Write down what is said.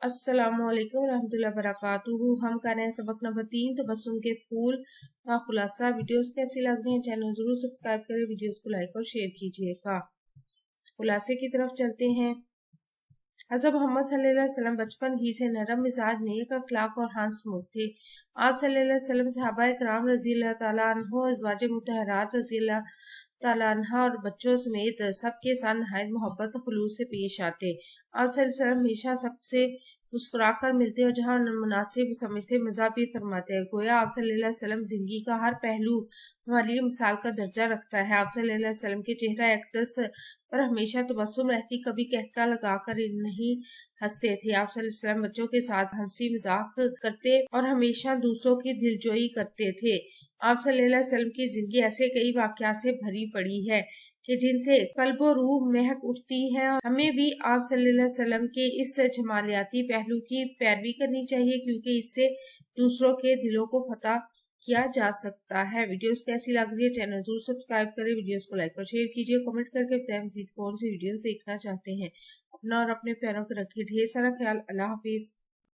अस्सलाम वालेकुम रहमतुल्लाहि वबरकातुहू। हम कर रहे हैं सबक नंबर 3 तबस्सुम के फूल का खुलासा। वीडियोस कैसी लग रही हैं चैनल जरूर सब्सक्राइब करें, वीडियोस को लाइक और शेयर कीजिएगा। खुलासे की तरफ चलते हैं। हज़रत मोहम्मद सल्लल्लाहु अलैहि वसल्लम बचपन ही से नरम मिजाज, नेक अखलाक और हंसमुख थे। आप सल्लल्लाहु अलैहि वसल्लम सहाबा किराम रज़ी अल्लाह तआला अन्हुम, अज़वाज मुतहहरात रज़ी अल्लाह तआला अन्हा और बच्चों समेत सबके साथ नहायत मोहब्बत खुलूस से पेश आते। आप सल्लल्लाहु अलैहि वसल्लम हमेशा सबसे मुस्कुराकर मिलते और जहाँ मुनासिब समझते मज़ा भी फरमाते हैं। गोया आप सल्लल्लाहु अलैहि वसल्लम जिंदगी का हर पहलू हमारे लिए मिसाल का दर्जा रखता है। आप सल्लल्लाहु अलैहि वसल्लम के चेहरा अक़दस पर हमेशा तबस्सुम रहती, कभी कहका लगाकर नहीं हंसते थे। आप सल्लल्लाहु अलैहि वसल्लम बच्चों के साथ हंसी मजाक करते और हमेशा दूसरों की दिलजोई करते थे। आप सल्लल्लाहु अलैहि वसल्लम की जिंदगी ऐसे कई वाक़यात से भरी पड़ी है कि जिनसे कल्ब और रूह महक उठती है। हमें भी आप सल्लल्लाहु अलैहि वसल्लम के इस जमालियाती पहलू की पैरवी करनी चाहिए, क्योंकि इससे दूसरों के दिलों को फतह किया जा सकता है। वीडियोस कैसी लग रही है चैनल जरूर सब्सक्राइब करें, वीडियोस को लाइक और शेयर कीजिए, कमेंट करके बताएं मज़ीद कौन सी वीडियोस देखना चाहते हैं। अपना और अपने प्यारों को रखिए ढेर सारा ख्याल। अल्लाह हाफिज।